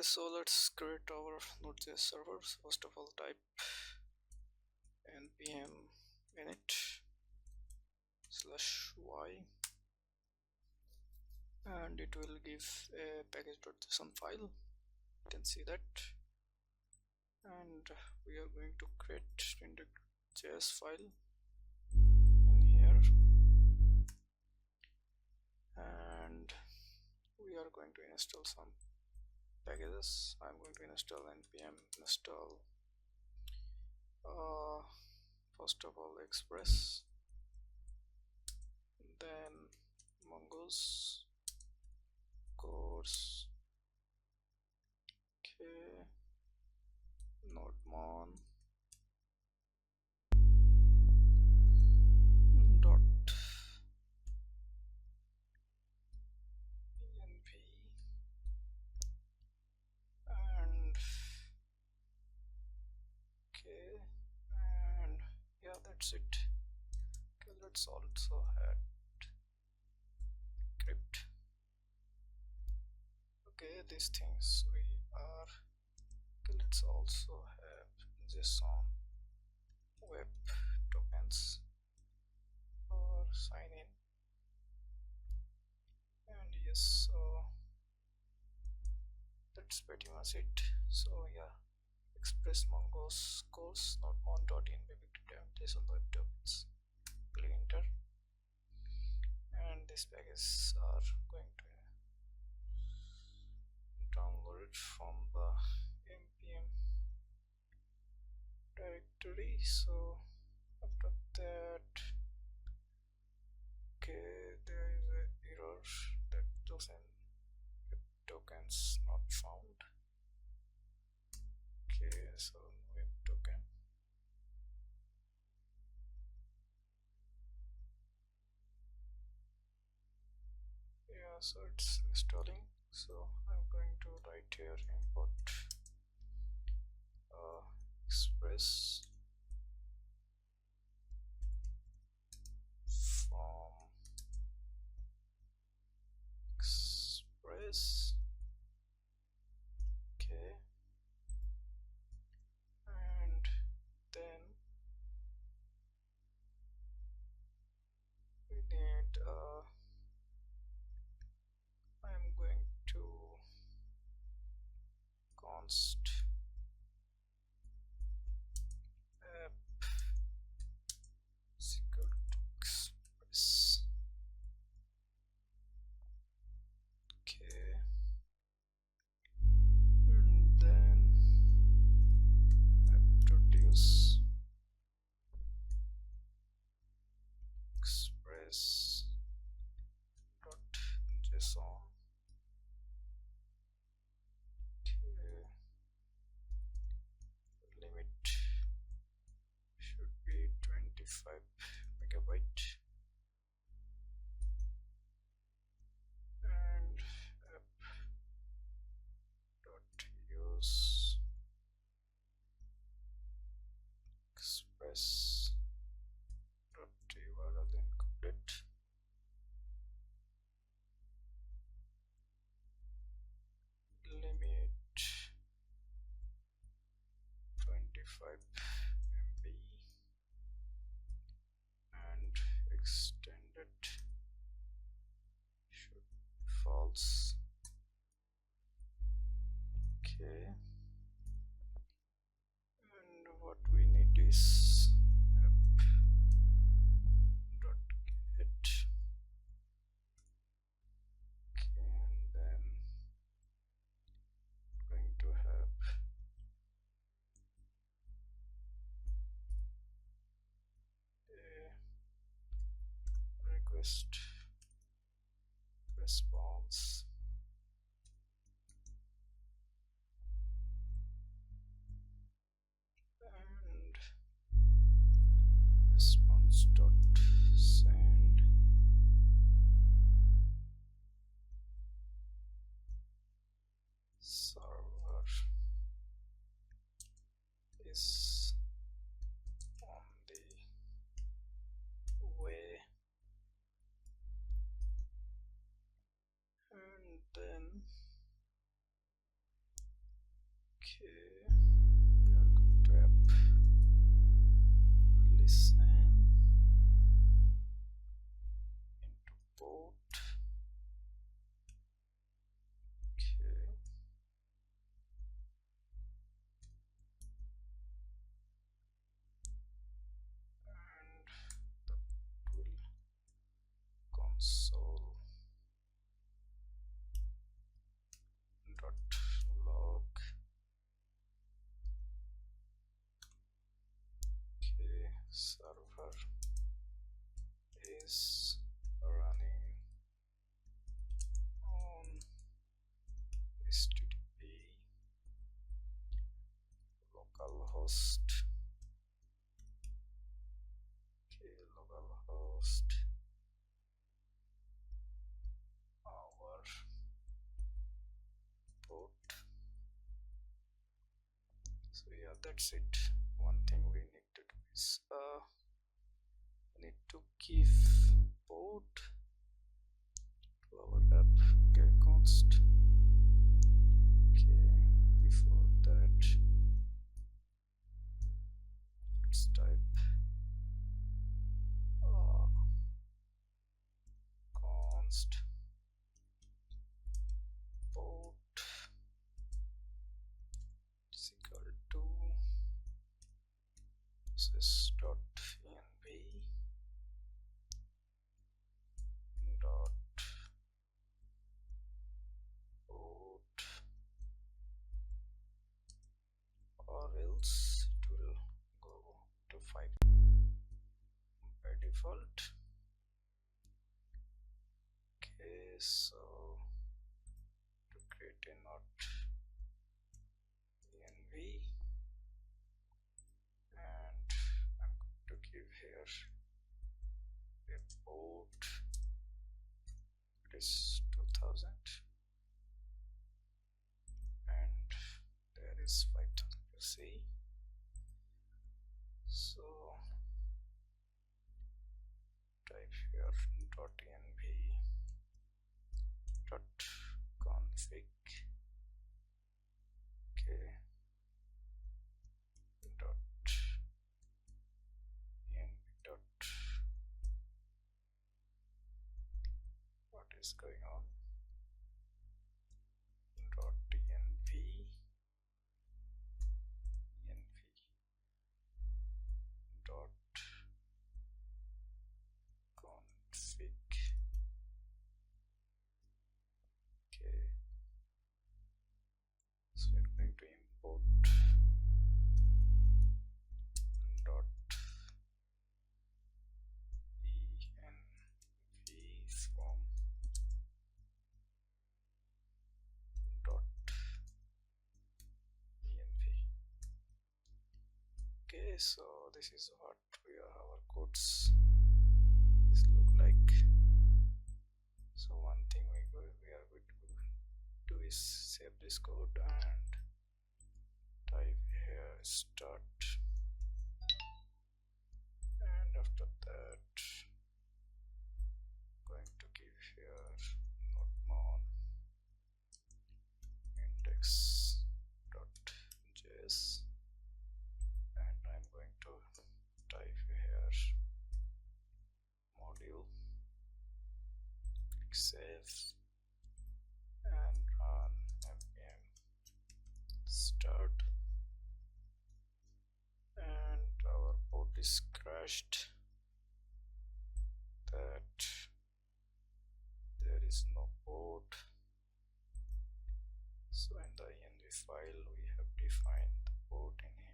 so let's create our Node.js server. First of all, type npm init/y, and it will give a package.json file. You can see that, and we are going to create index.js file in here, and we are going to install some packages. I'm going to install npm install first of all Express, then Mongoose course, okay, nodemon dot env, and okay, and yeah, that's it. Okay, let's also add crypt. Okay, these things we are okay. Let's also have JSON web tokens or sign in, and yes, so that's pretty much it. So yeah, Express Mongoose course nodemon.env.json web tokens, click enter, and these packages are going to download it from the npm directory. So after that, okay, there is an error that doesn't tokens not found. Okay, so web token, yeah, so it's installing. So I'm going to write here import express from express, okay, and then we need I'm going to const app is equal to express, okay, and then produce express dot json, okay, limit should be 25 megabyte, and app dot use express dot url incomplete, limit 25 MB, and extended should be false, okay, and what we need is app dot get, okay, and then going to have a request response, and response dot send server is on the way, and then localhost. Okay, localhost our port. So yeah, that's it. One thing we need to do is we need to give port to our app. Okay, const. Okay, before that let's type const port is equal to sys.env dot port, or else it will go to 5 by default. Okay, so to create a not env, and I'm going to give here a port, it is 2000, and there is 5000, you see. So type here .env dot config, okay, dot env dot, what is going on, dot env dot config. Okay, so we're going to import dot env from dot env. Okay, so this is what our codes this look like. So one thing we are going to do is save this code and type here start, and after that going to give here node index.js, and I'm going to type here module, click save and run npm start, and our port is crashed, that there is no port. So in the env file we have defined the port in here.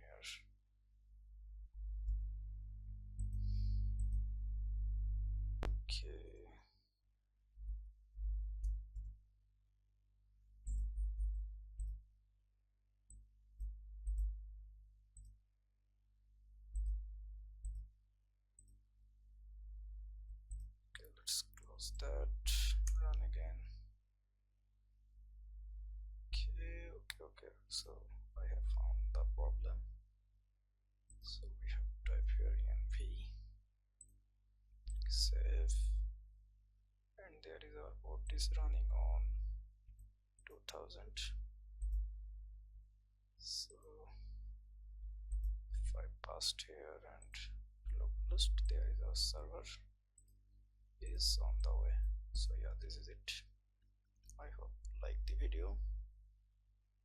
Okay, let's close that, run again. Okay, so I have found the problem. So we have to type here env save, and there is our port is running on 2000. So if I passed here and localhost, there is our server is on the way. So yeah, this is it. I hope you like the video.